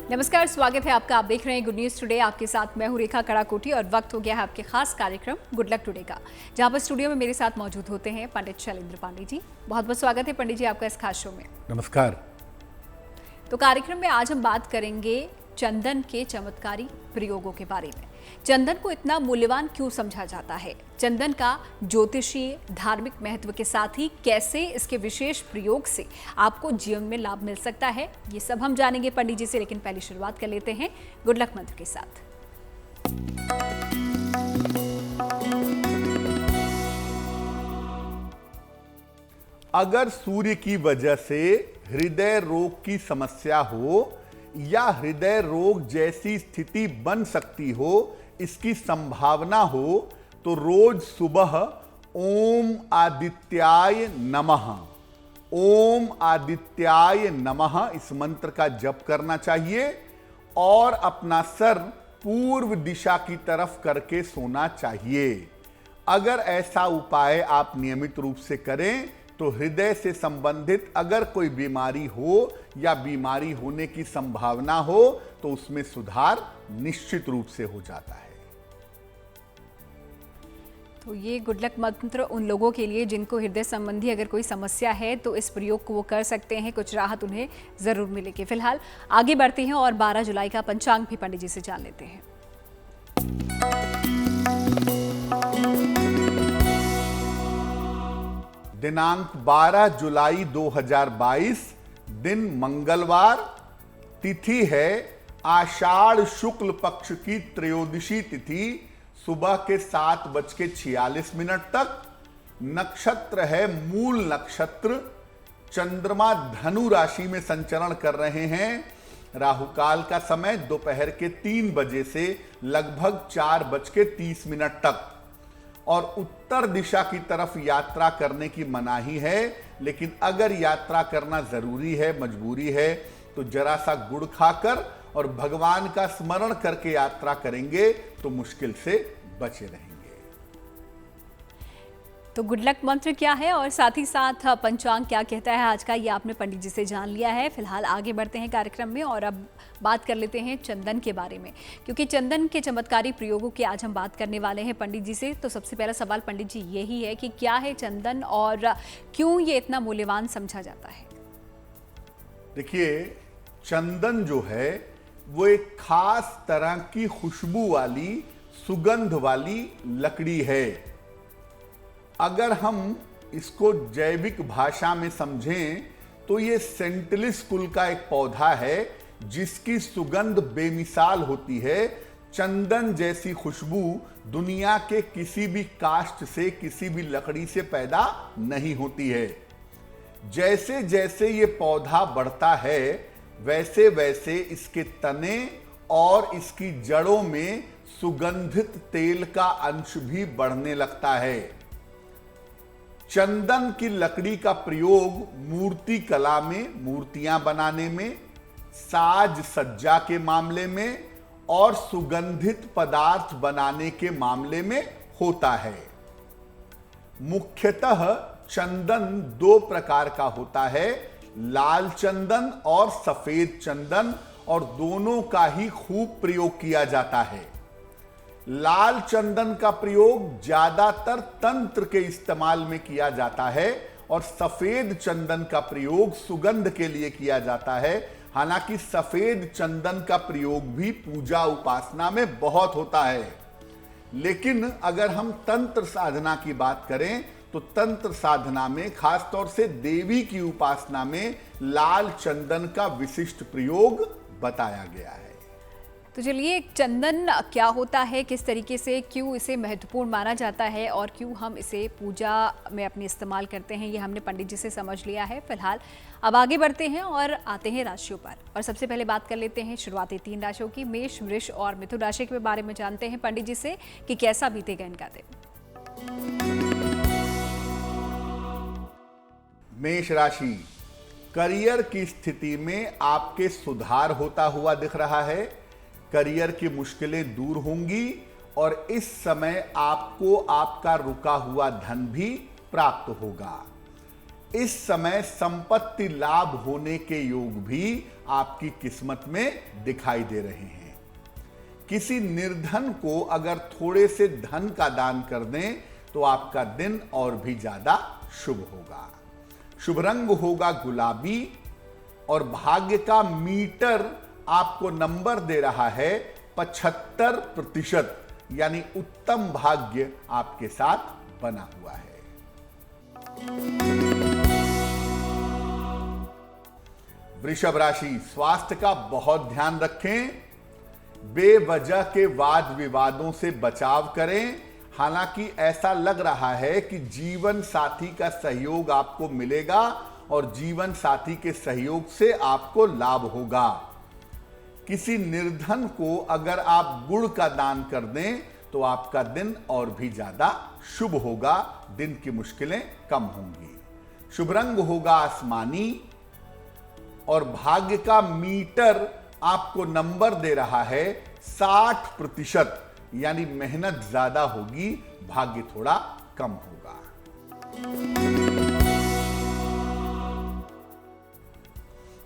नमस्कार, स्वागत है आपका। आप देख रहे हैं गुड न्यूज टुडे। आपके साथ मैं हूं रेखा कड़ाकोटी और वक्त हो गया है आपके खास कार्यक्रम गुड लक टुडे का, जहां पर स्टूडियो में मेरे साथ मौजूद होते हैं पंडित शैलेंद्र पांडे जी। बहुत बहुत स्वागत है पंडित जी आपका इस खास शो में। नमस्कार। तो कार्यक्रम में आज हम बात करेंगे चंदन के चमत्कारी प्रयोगों के बारे में। चंदन को इतना मूल्यवान क्यों समझा जाता है, चंदन का ज्योतिषीय धार्मिक महत्व के साथ ही कैसे इसके विशेष प्रयोग से आपको जीवन में लाभ मिल सकता है, ये सब हम जानेंगे पंडित जी से। लेकिन पहली शुरुआत कर लेते हैं गुड लक मंत्र के साथ। अगर सूर्य की वजह से हृदय रोग की समस्या हो या हृदय रोग जैसी स्थिति बन सकती हो, इसकी संभावना हो, तो रोज सुबह ओम आदित्याय नमः, ओम आदित्याय नमः इस मंत्र का जप करना चाहिए और अपना सर पूर्व दिशा की तरफ करके सोना चाहिए। अगर ऐसा उपाय आप नियमित रूप से करें तो हृदय से संबंधित अगर कोई बीमारी हो या बीमारी होने की संभावना हो तो उसमें सुधार निश्चित रूप से हो जाता है। तो ये गुड लक मंत्र उन लोगों के लिए जिनको हृदय संबंधी अगर कोई समस्या है तो इस प्रयोग को वो कर सकते हैं, कुछ राहत उन्हें जरूर मिलेगी। फिलहाल आगे बढ़ते हैं और 12 जुलाई का पंचांग भी पंडित जी से जान लेते हैं। दिनांक 12 जुलाई 2022, दिन मंगलवार, तिथि है आषाढ़ शुक्ल पक्ष की त्रयोदशी तिथि, सुबह के 7:46 तक। नक्षत्र है मूल नक्षत्र। चंद्रमा धनु राशि में संचरण कर रहे हैं। राहुकाल का समय दोपहर के 3 बजे से लगभग 4:30 तक और उत्तर दिशा की तरफ यात्रा करने की मनाही है। लेकिन अगर यात्रा करना जरूरी है, मजबूरी है, तो जरा सा गुड़ खाकर और भगवान का स्मरण करके यात्रा करेंगे तो मुश्किल से बचे रहेंगे। तो गुड लक मंत्र क्या है और साथ ही साथ पंचांग क्या कहता है आज का, ये आपने पंडित जी से जान लिया है। फिलहाल आगे बढ़ते हैं कार्यक्रम में और अब बात कर लेते हैं चंदन के बारे में, क्योंकि चंदन के चमत्कारी प्रयोगों की आज हम बात करने वाले हैं पंडित जी से। तो सबसे पहला सवाल पंडित जी यही है कि क्या है चंदन और क्यों ये इतना मूल्यवान समझा जाता है? देखिए, चंदन जो है वो एक खास तरह की खुशबू वाली, सुगंध वाली लकड़ी है। अगर हम इसको जैविक भाषा में समझें तो ये सेंटिलिस कुल का एक पौधा है जिसकी सुगंध बेमिसाल होती है। चंदन जैसी खुशबू दुनिया के किसी भी काष्ठ से, किसी भी लकड़ी से पैदा नहीं होती है। जैसे जैसे ये पौधा बढ़ता है वैसे वैसे इसके तने और इसकी जड़ों में सुगंधित तेल का अंश भी बढ़ने लगता है। चंदन की लकड़ी का प्रयोग मूर्ति कला में, मूर्तियां बनाने में, साज सज्जा के मामले में और सुगंधित पदार्थ बनाने के मामले में होता है। मुख्यतः चंदन 2 प्रकार का होता है, लाल चंदन और सफेद चंदन, और दोनों का ही खूब प्रयोग किया जाता है। लाल चंदन का प्रयोग ज्यादातर तंत्र के इस्तेमाल में किया जाता है और सफेद चंदन का प्रयोग सुगंध के लिए किया जाता है। हालांकि सफेद चंदन का प्रयोग भी पूजा उपासना में बहुत होता है। लेकिन अगर हम तंत्र साधना की बात करें तो तंत्र साधना में, खासतौर से देवी की उपासना में, लाल चंदन का विशिष्ट प्रयोग बताया गया है। तो चलिए, चंदन क्या होता है, किस तरीके से, क्यों इसे महत्वपूर्ण माना जाता है और क्यों हम इसे पूजा में अपने इस्तेमाल करते हैं, ये हमने पंडित जी से समझ लिया है। फिलहाल अब आगे बढ़ते हैं और आते हैं राशियों पर। और सबसे पहले बात कर लेते हैं शुरुआती 3 राशियों की, मेष, वृष और मिथुन राशि के बारे में जानते हैं पंडित जी से कि कैसा बीतेगा इनका दिन। मेष राशि, करियर की स्थिति में आपके सुधार होता हुआ दिख रहा है। करियर की मुश्किलें दूर होंगी और इस समय आपको आपका रुका हुआ धन भी प्राप्त होगा। इस समय संपत्ति लाभ होने के योग भी आपकी किस्मत में दिखाई दे रहे हैं। किसी निर्धन को अगर थोड़े से धन का दान कर दें तो आपका दिन और भी ज्यादा शुभ होगा। शुभ रंग होगा गुलाबी और भाग्य का मीटर आपको नंबर दे रहा है 75%, यानी उत्तम भाग्य आपके साथ बना हुआ है। वृषभ राशि, स्वास्थ्य का बहुत ध्यान रखें। बेवजह के वाद विवादों से बचाव करें। हालांकि ऐसा लग रहा है कि जीवन साथी का सहयोग आपको मिलेगा और जीवन साथी के सहयोग से आपको लाभ होगा। किसी निर्धन को अगर आप गुड़ का दान कर दें तो आपका दिन और भी ज्यादा शुभ होगा, दिन की मुश्किलें कम होंगी। शुभ रंग होगा आसमानी और भाग्य का मीटर आपको नंबर दे रहा है 60%, यानी मेहनत ज्यादा होगी, भाग्य थोड़ा कम होगा।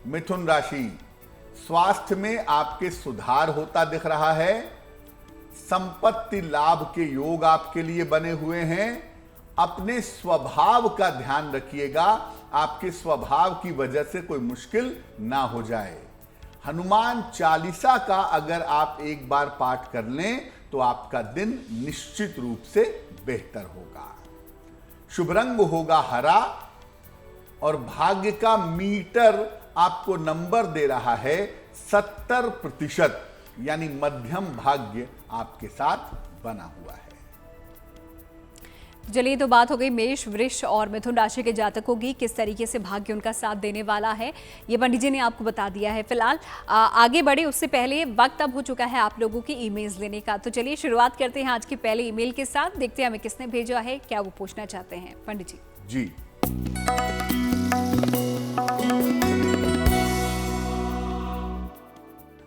मिथुन राशि, स्वास्थ्य में आपके सुधार होता दिख रहा है। संपत्ति लाभ के योग आपके लिए बने हुए हैं। अपने स्वभाव का ध्यान रखिएगा, आपके स्वभाव की वजह से कोई मुश्किल ना हो जाए। हनुमान चालीसा का अगर आप एक बार पाठ कर लें तो आपका दिन निश्चित रूप से बेहतर होगा। शुभ रंग होगा हरा और भाग्य का मीटर आपको नंबर दे रहा है 70%, यानी मध्यम भाग्य आपके साथ बना हुआ है। चलिए, तो बात हो गई मेष, वृष और मिथुन राशि के जातकों की, किस तरीके से भाग्य उनका साथ देने वाला है ये पंडित जी ने आपको बता दिया है। फिलहाल आगे बढ़े उससे पहले वक्त अब हो चुका है आप लोगों की ईमेल्स लेने का। तो चलिए शुरुआत करते हैं आज की पहले ईमेल के साथ। देखते हैं हमें किसने भेजा है, क्या वो पूछना चाहते हैं पंडित जी। जी,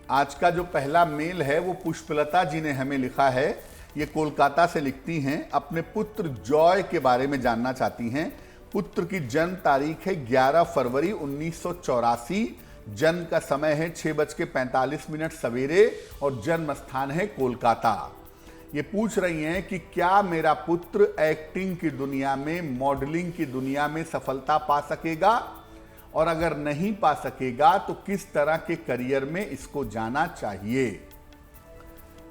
आज का जो पहला मेल है वो पुष्पलता जी ने हमें लिखा है। ये कोलकाता से लिखती हैं, अपने पुत्र जॉय के बारे में जानना चाहती हैं। पुत्र की जन्म तारीख है 11 फरवरी 1984। जन्म का समय है 6:45 सवेरे और जन्म स्थान है कोलकाता। ये पूछ रही हैं कि क्या मेरा पुत्र एक्टिंग की दुनिया में, मॉडलिंग की दुनिया में सफलता पा सकेगा, और अगर नहीं पा सकेगा तो किस तरह के करियर में इसको जाना चाहिए।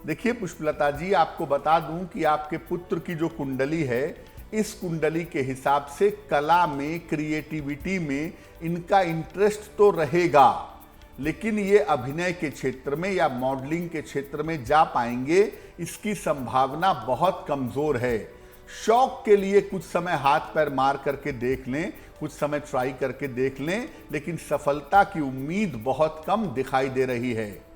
देखिए पुष्पलता जी, आपको बता दूं कि आपके पुत्र की जो कुंडली है, इस कुंडली के हिसाब से कला में, क्रिएटिविटी में इनका इंटरेस्ट तो रहेगा, लेकिन ये अभिनय के क्षेत्र में या मॉडलिंग के क्षेत्र में जा पाएंगे इसकी संभावना बहुत कमजोर है। शौक के लिए कुछ समय हाथ पैर मार करके देख लें, कुछ समय ट्राई करके देख लें, लेकिन सफलता की उम्मीद बहुत कम दिखाई दे रही है।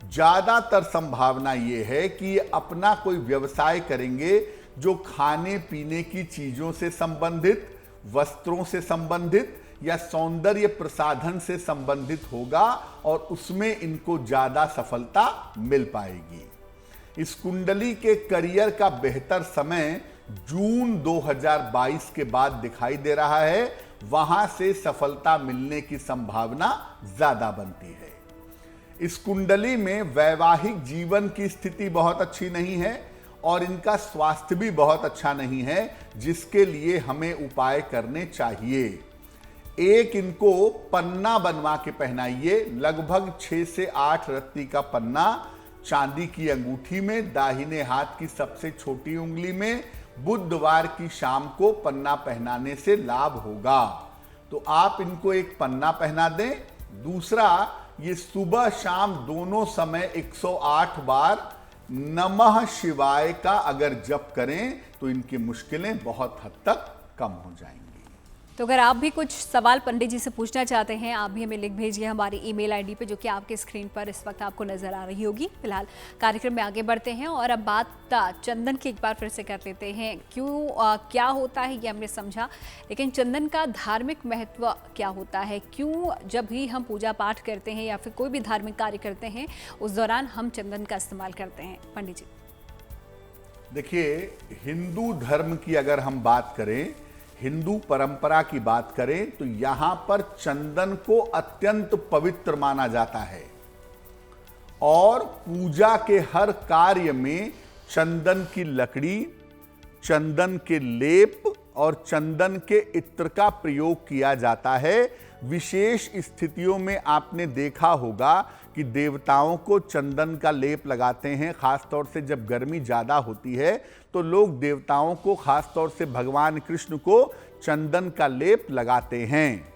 ज्यादातर संभावना ये है कि अपना कोई व्यवसाय करेंगे जो खाने पीने की चीजों से संबंधित, वस्त्रों से संबंधित या सौंदर्य प्रसाधन से संबंधित होगा और उसमें इनको ज्यादा सफलता मिल पाएगी। इस कुंडली के करियर का बेहतर समय जून 2022 के बाद दिखाई दे रहा है। वहां से सफलता मिलने की संभावना ज्यादा बनती है। इस कुंडली में वैवाहिक जीवन की स्थिति बहुत अच्छी नहीं है और इनका स्वास्थ्य भी बहुत अच्छा नहीं है, जिसके लिए हमें उपाय करने चाहिए। एक, इनको पन्ना बनवा के पहनाइए, लगभग 6 से 8 रत्ती का पन्ना चांदी की अंगूठी में, दाहिने हाथ की सबसे छोटी उंगली में। बुधवार की शाम को पन्ना पहनाने से लाभ होगा, तो आप इनको एक पन्ना पहना दें। दूसरा, ये सुबह शाम दोनों समय 108 बार नमः शिवाय का अगर जप करें तो इनकी मुश्किलें बहुत हद तक कम हो जाएंगी। तो अगर आप भी कुछ सवाल पंडित जी से पूछना चाहते हैं, आप भी हमें लिख भेजिए हमारी ईमेल आईडी पे, जो कि आपके स्क्रीन पर इस वक्त आपको नजर आ रही होगी। फिलहाल कार्यक्रम में आगे बढ़ते हैं और अब बात चंदन की एक बार फिर से कर लेते हैं। क्या होता है ये हमने समझा, लेकिन चंदन का धार्मिक महत्व क्या होता है? क्यों जब भी हम पूजा पाठ करते हैं या फिर कोई भी धार्मिक कार्य करते हैं उस दौरान हम चंदन का इस्तेमाल करते हैं? पंडित जी देखिए, हिंदू धर्म की अगर हम बात करें, हिंदू परंपरा की बात करें तो यहां पर चंदन को अत्यंत पवित्र माना जाता है और पूजा के हर कार्य में चंदन की लकड़ी, चंदन के लेप और चंदन के इत्र का प्रयोग किया जाता है। विशेष स्थितियों में आपने देखा होगा कि देवताओं को चंदन का लेप लगाते हैं। खासतौर से जब गर्मी ज़्यादा होती है तो लोग देवताओं को, खासतौर से भगवान कृष्ण को चंदन का लेप लगाते हैं।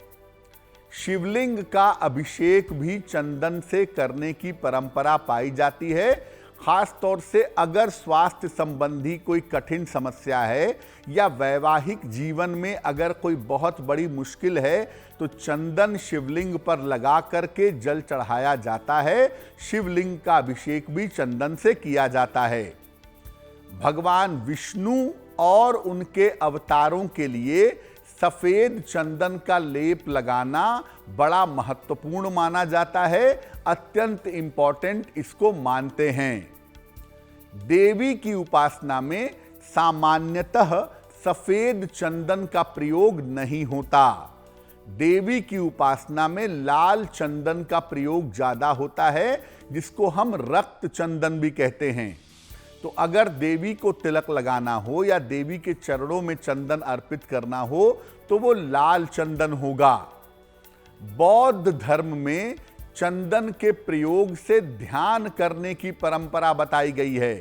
शिवलिंग का अभिषेक भी चंदन से करने की परंपरा पाई जाती है। खास तौर से अगर स्वास्थ्य संबंधी कोई कठिन समस्या है या वैवाहिक जीवन में अगर कोई बहुत बड़ी मुश्किल है तो चंदन शिवलिंग पर लगा करके जल चढ़ाया जाता है। शिवलिंग का अभिषेक भी चंदन से किया जाता है। भगवान विष्णु और उनके अवतारों के लिए सफेद चंदन का लेप लगाना बड़ा महत्वपूर्ण माना जाता है, अत्यंत इंपॉर्टेंट इसको मानते हैं। देवी की उपासना में सामान्यतः सफेद चंदन का प्रयोग नहीं होता। देवी की उपासना में लाल चंदन का प्रयोग ज्यादा होता है, जिसको हम रक्त चंदन भी कहते हैं। तो अगर देवी को तिलक लगाना हो या देवी के चरणों में चंदन अर्पित करना हो तो वो लाल चंदन होगा। बौद्ध धर्म में चंदन के प्रयोग से ध्यान करने की परंपरा बताई गई है।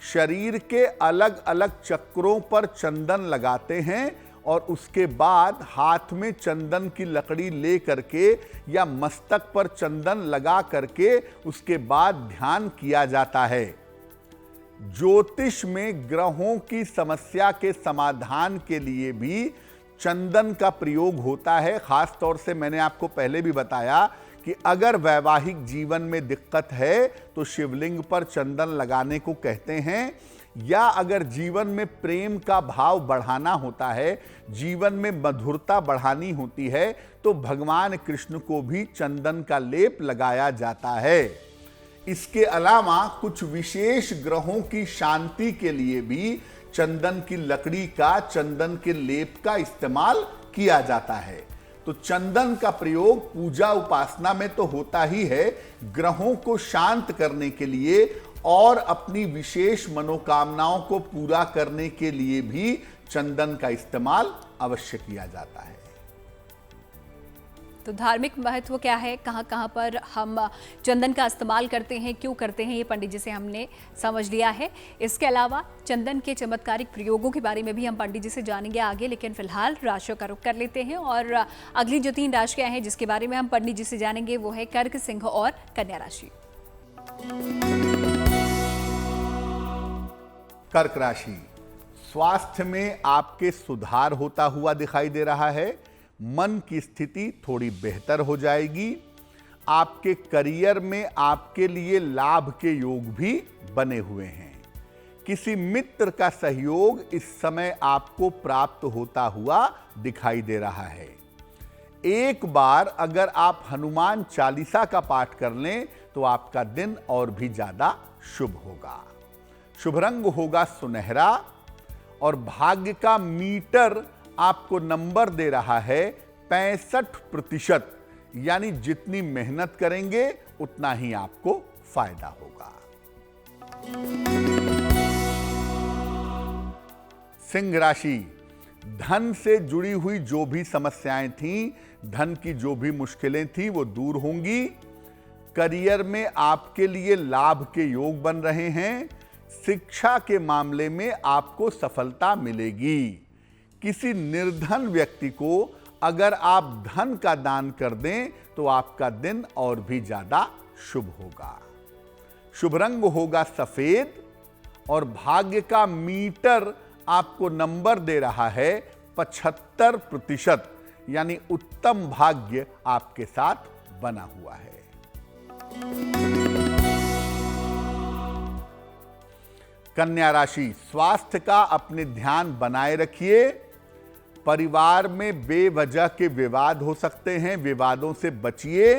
शरीर के अलग अलग चक्रों पर चंदन लगाते हैं और उसके बाद हाथ में चंदन की लकड़ी ले करके या मस्तक पर चंदन लगा करके उसके बाद ध्यान किया जाता है। ज्योतिष में ग्रहों की समस्या के समाधान के लिए भी चंदन का प्रयोग होता है। खास तौर से मैंने आपको पहले भी बताया कि अगर वैवाहिक जीवन में दिक्कत है तो शिवलिंग पर चंदन लगाने को कहते हैं, या अगर जीवन में प्रेम का भाव बढ़ाना होता है, जीवन में मधुरता बढ़ानी होती है तो भगवान कृष्ण को भी चंदन का लेप लगाया जाता है। इसके अलावा कुछ विशेष ग्रहों की शांति के लिए भी चंदन की लकड़ी का, चंदन के लेप का इस्तेमाल किया जाता है। तो चंदन का प्रयोग पूजा उपासना में तो होता ही है, ग्रहों को शांत करने के लिए और अपनी विशेष मनोकामनाओं को पूरा करने के लिए भी चंदन का इस्तेमाल अवश्य किया जाता है। तो धार्मिक महत्व क्या है, कहाँ कहाँ पर हम चंदन का इस्तेमाल करते हैं, क्यों करते हैं, ये पंडित जी से हमने समझ लिया है। इसके अलावा चंदन के चमत्कारिक प्रयोगों के बारे में भी हम पंडित जी से जानेंगे आगे, लेकिन फिलहाल राशियों का रुख कर लेते हैं और अगली जो 3 राशियां हैं जिसके बारे में हम पंडित जी से जानेंगे वो है कर्क, सिंह और कन्या राशि। कर्क राशि, स्वास्थ्य में आपके सुधार होता हुआ दिखाई दे रहा है। मन की स्थिति थोड़ी बेहतर हो जाएगी। आपके करियर में आपके लिए लाभ के योग भी बने हुए हैं। किसी मित्र का सहयोग इस समय आपको प्राप्त होता हुआ दिखाई दे रहा है। एक बार अगर आप हनुमान चालीसा का पाठ कर लें तो आपका दिन और भी ज्यादा शुभ होगा। शुभ रंग होगा सुनहरा और भाग्य का मीटर आपको नंबर दे रहा है 65%, यानी जितनी मेहनत करेंगे उतना ही आपको फायदा होगा। सिंह राशि, धन से जुड़ी हुई जो भी समस्याएं थीं, धन की जो भी मुश्किलें थीं वो दूर होंगी। करियर में आपके लिए लाभ के योग बन रहे हैं। शिक्षा के मामले में आपको सफलता मिलेगी। किसी निर्धन व्यक्ति को अगर आप धन का दान कर दें तो आपका दिन और भी ज्यादा शुभ होगा। शुभ रंग होगा सफेद और भाग्य का मीटर आपको नंबर दे रहा है 75%, यानी उत्तम भाग्य आपके साथ बना हुआ है। कन्या राशि, स्वास्थ्य का अपने ध्यान बनाए रखिए। परिवार में बेवजह के विवाद हो सकते हैं, विवादों से बचिए।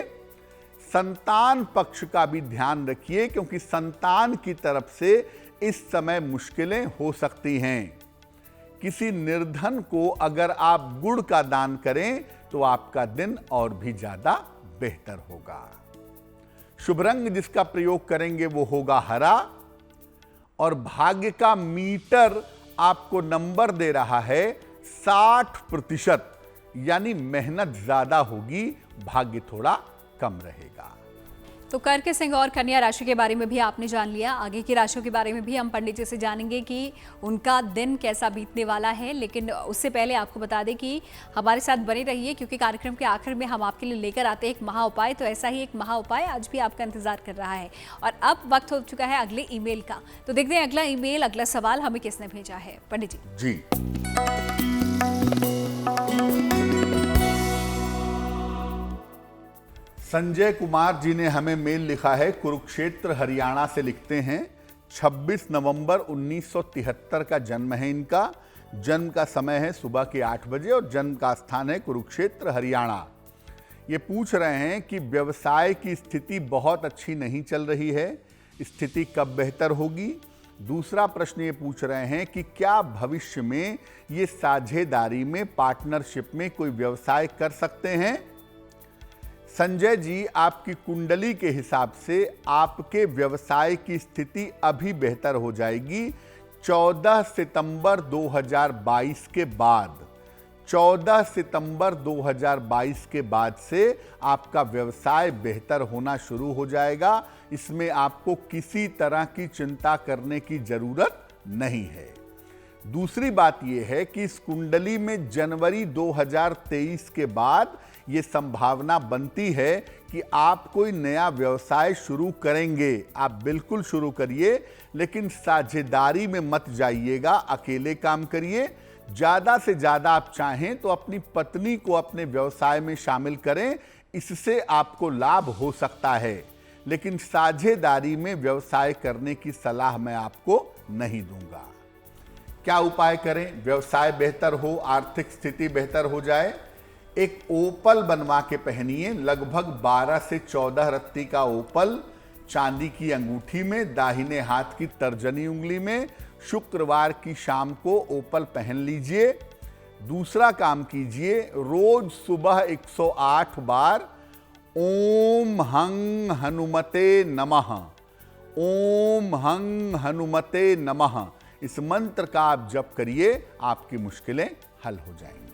संतान पक्ष का भी ध्यान रखिए क्योंकि संतान की तरफ से इस समय मुश्किलें हो सकती हैं। किसी निर्धन को अगर आप गुड़ का दान करें तो आपका दिन और भी ज्यादा बेहतर होगा। शुभ रंग जिसका प्रयोग करेंगे वो होगा हरा, और भाग्य का मीटर आपको नंबर दे रहा है 60%, यानी मेहनत ज्यादा होगी, भाग्य थोड़ा कम रहेगा। तो कर्क, सिंह और कन्या राशि के बारे में भी आपने जान लिया। आगे की राशियों के बारे में भी हम पंडित जी से जानेंगे कि उनका दिन कैसा बीतने वाला है, लेकिन उससे पहले आपको बता दें कि हमारे साथ बने रहिए, क्योंकि कार्यक्रम के आखिर में हम आपके लिए लेकर आते हैं एक महा उपाय। तो ऐसा ही एक महा उपाय आज भी आपका इंतजार कर रहा है। और अब वक्त हो चुका है अगले ईमेल का। तो देखते हैं अगला ईमेल, अगला सवाल हमें किसने भेजा है। पंडित जी। संजय कुमार जी ने हमें मेल लिखा है, कुरुक्षेत्र हरियाणा से लिखते हैं। 26 नवंबर 1973 का जन्म है इनका। जन्म का समय है सुबह के 8 बजे और जन्म का स्थान है कुरुक्षेत्र हरियाणा। ये पूछ रहे हैं कि व्यवसाय की स्थिति बहुत अच्छी नहीं चल रही है, स्थिति कब बेहतर होगी। दूसरा प्रश्न ये पूछ रहे हैं कि क्या भविष्य में ये साझेदारी में, पार्टनरशिप में कोई व्यवसाय कर सकते हैं। संजय जी, आपकी कुंडली के हिसाब से आपके व्यवसाय की स्थिति अभी बेहतर हो जाएगी 14 सितंबर 2022 के बाद। 14 सितंबर 2022 के बाद से आपका व्यवसाय बेहतर होना शुरू हो जाएगा। इसमें आपको किसी तरह की चिंता करने की जरूरत नहीं है। दूसरी बात यह है कि इस कुंडली में जनवरी 2023 के बाद ये संभावना बनती है कि आप कोई नया व्यवसाय शुरू करेंगे। आप बिल्कुल शुरू करिए, लेकिन साझेदारी में मत जाइएगा, अकेले काम करिए। ज़्यादा से ज़्यादा आप चाहें तो अपनी पत्नी को अपने व्यवसाय में शामिल करें, इससे आपको लाभ हो सकता है। लेकिन साझेदारी में व्यवसाय करने की सलाह मैं आपको नहीं दूंगा। क्या उपाय करें व्यवसाय बेहतर हो, आर्थिक स्थिति बेहतर हो जाए। एक ओपल बनवा के पहनिए, लगभग 12 से 14 रत्ती का ओपल चांदी की अंगूठी में, दाहिने हाथ की तर्जनी उंगली में। शुक्रवार की शाम को ओपल पहन लीजिए। दूसरा काम कीजिए, रोज सुबह 108 बार ओम हं हनुमते नमः, ओम हं हनुमते नमः, इस मंत्र का आप जप करिए, आपकी मुश्किलें हल हो जाएंगी।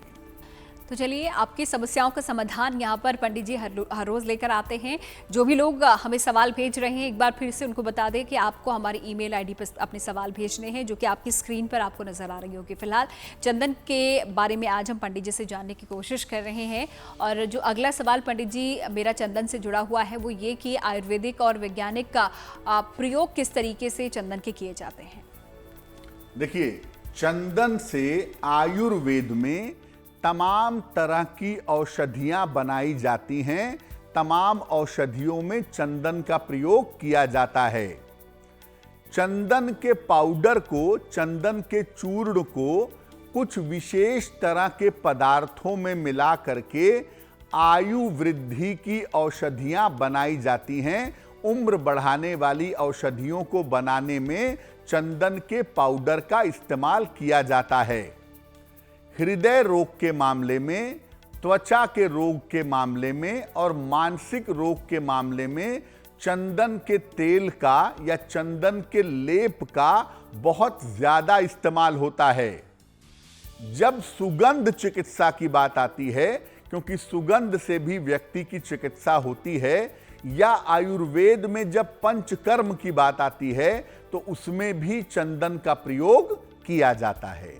तो चलिए, आपकी समस्याओं का समाधान यहाँ पर पंडित जी हर रोज लेकर आते हैं। जो भी लोग हमें सवाल भेज रहे हैं, एक बार फिर से उनको बता दें कि आपको हमारी ईमेल आईडी पर अपने सवाल भेजने हैं, जो कि आपकी स्क्रीन पर आपको नजर आ रही होगी। फिलहाल चंदन के बारे में आज हम पंडित जी से जानने की कोशिश कर रहे हैं। और जो अगला सवाल पंडित जी मेरा चंदन से जुड़ा हुआ है वो ये कि आयुर्वेदिक और वैज्ञानिक का प्रयोग किस तरीके से चंदन के किए जाते हैं। देखिए, चंदन से आयुर्वेद में तमाम तरह की औषधियां बनाई जाती हैं। तमाम औषधियों में चंदन का प्रयोग किया जाता है। चंदन के पाउडर को, चंदन के चूर्ण को कुछ विशेष तरह के पदार्थों में मिला करके आयु वृद्धि की औषधियां बनाई जाती हैं। उम्र बढ़ाने वाली औषधियों को बनाने में चंदन के पाउडर का इस्तेमाल किया जाता है। हृदय रोग के मामले में, त्वचा के रोग के मामले में और मानसिक रोग के मामले में चंदन के तेल का या चंदन के लेप का बहुत ज्यादा इस्तेमाल होता है। जब सुगंध चिकित्सा की बात आती है, क्योंकि सुगंध से भी व्यक्ति की चिकित्सा होती है, या आयुर्वेद में जब पंचकर्म की बात आती है तो उसमें भी चंदन का प्रयोग किया जाता है।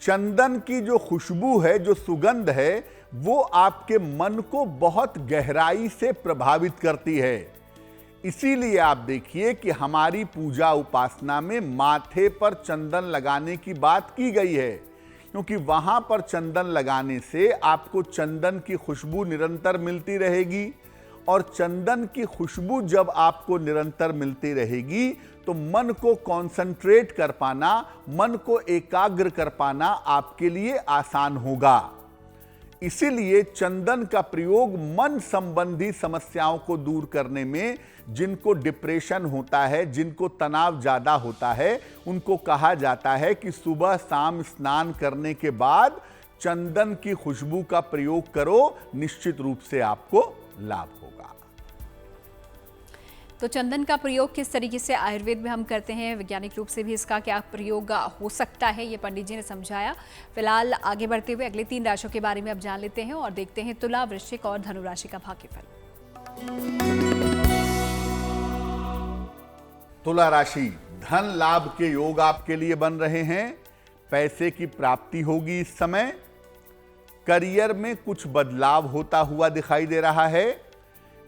चंदन की जो खुशबू है, जो सुगंध है, वो आपके मन को बहुत गहराई से प्रभावित करती है। इसीलिए आप देखिए कि हमारी पूजा उपासना में माथे पर चंदन लगाने की बात की गई है, क्योंकि वहां पर चंदन लगाने से आपको चंदन की खुशबू निरंतर मिलती रहेगी। और चंदन की खुशबू जब आपको निरंतर मिलती रहेगी तो मन को कंसंट्रेट कर पाना, मन को एकाग्र कर पाना आपके लिए आसान होगा। इसीलिए चंदन का प्रयोग मन संबंधी समस्याओं को दूर करने में, जिनको डिप्रेशन होता है, जिनको तनाव ज्यादा होता है, उनको कहा जाता है कि सुबह शाम स्नान करने के बाद चंदन की खुशबू का प्रयोग करो, निश्चित रूप से आपको लाभ होगा। तो चंदन का प्रयोग किस तरीके से आयुर्वेद में हम करते हैं, वैज्ञानिक रूप से भी इसका क्या प्रयोग हो सकता है, ये पंडित जी ने समझाया। फिलहाल आगे बढ़ते हुए अगले 3 राशियों के बारे में अब जान लेते हैं और देखते हैं तुला, वृश्चिक और धनु राशि का भाग्यफल। तुला राशि, धन लाभ के योग आपके लिए बन रहे हैं। पैसे की प्राप्ति होगी इस समय। करियर में कुछ बदलाव होता हुआ दिखाई दे रहा है।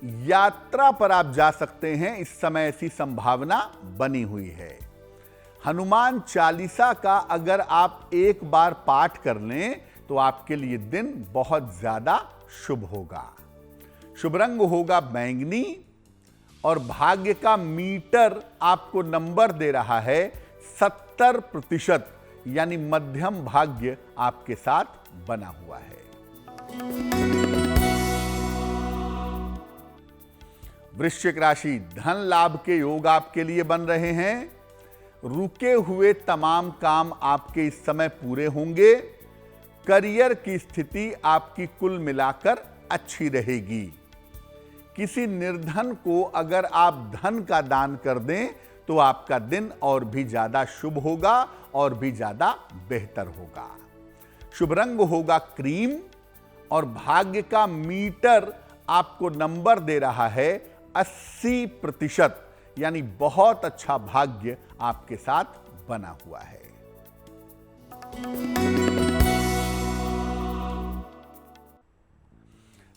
यात्रा पर आप जा सकते हैं, इस समय ऐसी संभावना बनी हुई है। हनुमान चालीसा का अगर आप एक बार पाठ कर लें तो आपके लिए दिन बहुत ज्यादा शुभ होगा। शुभ रंग होगा बैंगनी और भाग्य का मीटर आपको नंबर दे रहा है 70%, यानी मध्यम भाग्य आपके साथ बना हुआ है। वृश्चिक राशि, धन लाभ के योग आपके लिए बन रहे हैं। रुके हुए तमाम काम आपके इस समय पूरे होंगे। करियर की स्थिति आपकी कुल मिलाकर अच्छी रहेगी। किसी निर्धन को अगर आप धन का दान कर दें तो आपका दिन और भी ज्यादा शुभ होगा और भी ज्यादा बेहतर होगा। शुभ रंग होगा क्रीम और भाग्य का मीटर आपको नंबर दे रहा है 80%, यानी बहुत अच्छा भाग्य आपके साथ बना हुआ है।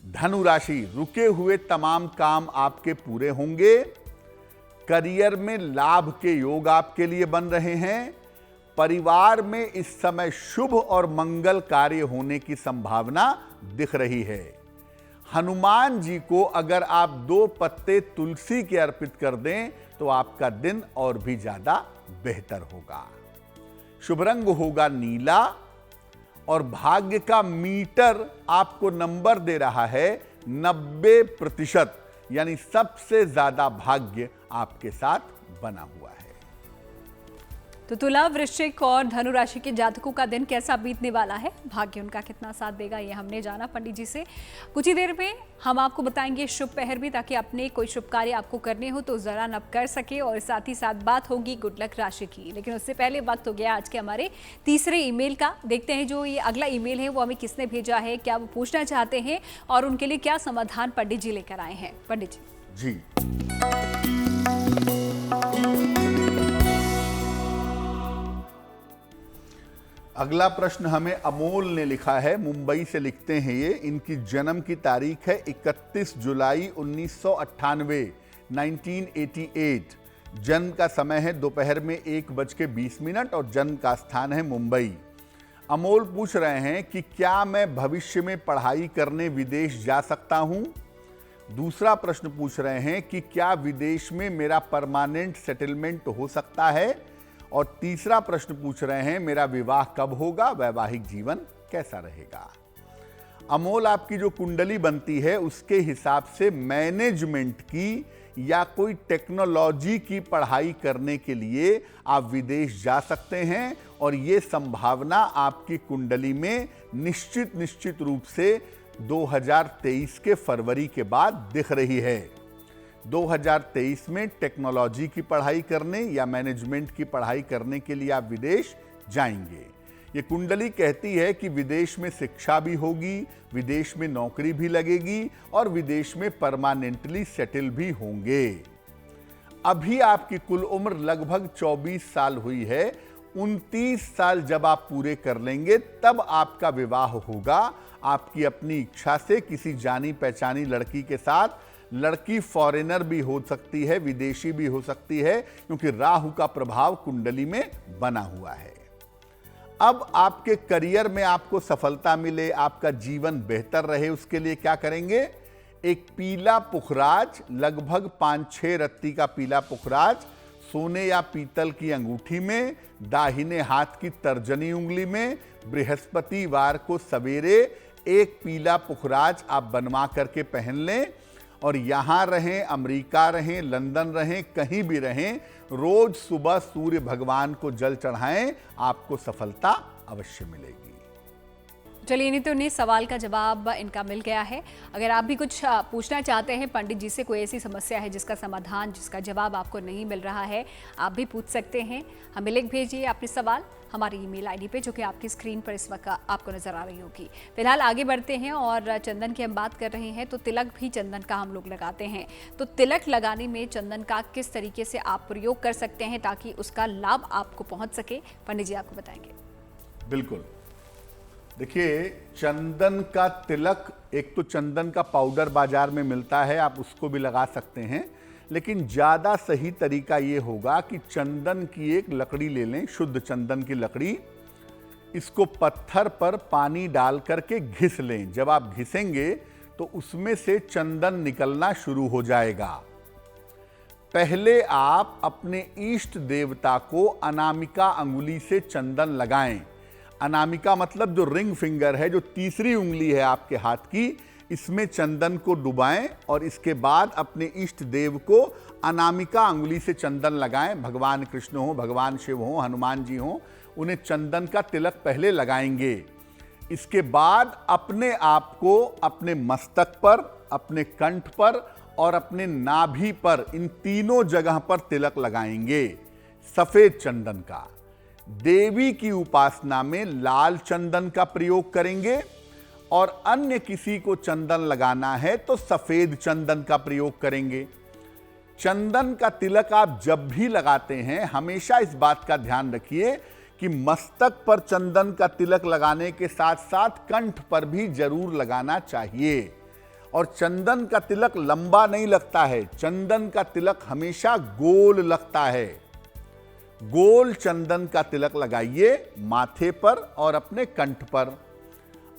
धनु राशि, रुके हुए तमाम काम आपके पूरे होंगे। करियर में लाभ के योग आपके लिए बन रहे हैं। परिवार में इस समय शुभ और मंगल कार्य होने की संभावना दिख रही है। हनुमान जी को अगर आप 2 पत्ते तुलसी के अर्पित कर दें तो आपका दिन और भी ज्यादा बेहतर होगा। शुभ रंग होगा नीला और भाग्य का मीटर आपको नंबर दे रहा है 90%, यानी सबसे ज्यादा भाग्य आपके साथ बना हुआ है। तो तुला, वृश्चिक और धनु राशि के जातकों का दिन कैसा बीतने वाला है, भाग्य उनका कितना साथ देगा, ये हमने जाना पंडित जी से। कुछ ही देर में हम आपको बताएंगे शुभ पहर भी, ताकि अपने कोई शुभ कार्य आपको करने हो तो जरा नप कर सके, और साथ ही साथ बात होगी गुड लक राशि की। लेकिन उससे पहले वक्त हो गया आज के हमारे तीसरे ईमेल का। देखते हैं जो ये अगला ईमेल है वो हमें किसने भेजा है, क्या वो पूछना चाहते हैं और उनके लिए क्या समाधान पंडित जी लेकर आए हैं। पंडित जी। अगला प्रश्न हमें अमोल ने लिखा है, मुंबई से लिखते हैं ये। इनकी जन्म की तारीख है 31 जुलाई 1998, 1988। जन्म का समय है दोपहर में 1:20 और जन्म का स्थान है मुंबई। अमोल पूछ रहे हैं कि क्या मैं भविष्य में पढ़ाई करने विदेश जा सकता हूं। दूसरा प्रश्न पूछ रहे हैं कि क्या विदेश में मेरा परमानेंट सेटलमेंट हो सकता है। और तीसरा प्रश्न पूछ रहे हैं मेरा विवाह कब होगा, वैवाहिक जीवन कैसा रहेगा। अमोल, आपकी जो कुंडली बनती है उसके हिसाब से मैनेजमेंट की या कोई टेक्नोलॉजी की पढ़ाई करने के लिए आप विदेश जा सकते हैं, और ये संभावना आपकी कुंडली में निश्चित रूप से 2023 के फरवरी के बाद दिख रही है। 2023 में टेक्नोलॉजी की पढ़ाई करने या मैनेजमेंट की पढ़ाई करने के लिए आप विदेश जाएंगे। ये कुंडली कहती है कि विदेश में शिक्षा भी होगी, विदेश में नौकरी भी लगेगी और विदेश में परमानेंटली सेटल भी होंगे। अभी आपकी कुल उम्र लगभग 24 साल हुई है। 29 साल जब आप पूरे कर लेंगे तब आपका विवाह होगा, आपकी अपनी इच्छा से किसी जानी पहचानी लड़की के साथ। लड़की फॉरेनर भी हो सकती है, विदेशी भी हो सकती है, क्योंकि राहु का प्रभाव कुंडली में बना हुआ है। अब आपके करियर में आपको सफलता मिले, आपका जीवन बेहतर रहे, उसके लिए क्या करेंगे। एक पीला पुखराज, लगभग 5-6 रत्ती का पीला पुखराज सोने या पीतल की अंगूठी में, दाहिने हाथ की तर्जनी उंगली में, बृहस्पतिवार को सवेरे एक पीला पुखराज आप बनवा करके पहन लें और यहां रहें, अमेरिका रहें, लंदन रहें, कहीं भी रहें, रोज सुबह सूर्य भगवान को जल चढ़ाएं, आपको सफलता अवश्य मिलेगी। चलिए, इन्हीं तो इन्हीं सवाल का जवाब इनका मिल गया है। अगर आप भी कुछ पूछना चाहते हैं पंडित जी से, कोई ऐसी समस्या है जिसका समाधान, जिसका जवाब आपको नहीं मिल रहा है, आप भी पूछ सकते हैं। हमें लिख भेजिए अपने सवाल हमारी ईमेल आईडी पे, जो कि आपकी स्क्रीन पर इस वक्त आपको नजर आ रही होगी। फिलहाल आगे बढ़ते हैं और चंदन की हम बात कर रहे हैं, तो तिलक भी चंदन का हम लोग लगाते हैं। तो तिलक लगाने में चंदन का किस तरीके से आप प्रयोग कर सकते हैं ताकि उसका लाभ आपको पहुंच सके, पंडित जी आपको बताएंगे। बिल्कुल, देखिए, चंदन का तिलक, एक तो चंदन का पाउडर बाजार में मिलता है, आप उसको भी लगा सकते हैं, लेकिन ज़्यादा सही तरीका ये होगा कि चंदन की एक लकड़ी ले लें, शुद्ध चंदन की लकड़ी, इसको पत्थर पर पानी डाल करके घिस लें। जब आप घिसेंगे तो उसमें से चंदन निकलना शुरू हो जाएगा। पहले आप अपने इष्ट देवता को अनामिका अंगुली से चंदन लगाएं। अनामिका मतलब जो रिंग फिंगर है, जो तीसरी उंगली है आपके हाथ की, इसमें चंदन को डुबाएं और इसके बाद अपने इष्ट देव को अनामिका अंगुली से चंदन लगाएं। भगवान कृष्ण हो, भगवान शिव हो, हनुमान जी हो, उन्हें चंदन का तिलक पहले लगाएंगे। इसके बाद अपने आप को अपने मस्तक पर, अपने कंठ पर और अपने नाभि पर, इन तीनों जगह पर तिलक लगाएंगे सफेद चंदन का। देवी की उपासना में लाल चंदन का प्रयोग करेंगे और अन्य किसी को चंदन लगाना है तो सफेद चंदन का प्रयोग करेंगे। चंदन का तिलक आप जब भी लगाते हैं, हमेशा इस बात का ध्यान रखिए कि मस्तक पर चंदन का तिलक लगाने के साथ साथ कंठ पर भी जरूर लगाना चाहिए। और चंदन का तिलक लंबा नहीं लगता है, चंदन का तिलक हमेशा गोल लगता है। गोल चंदन का तिलक लगाइए माथे पर और अपने कंठ पर।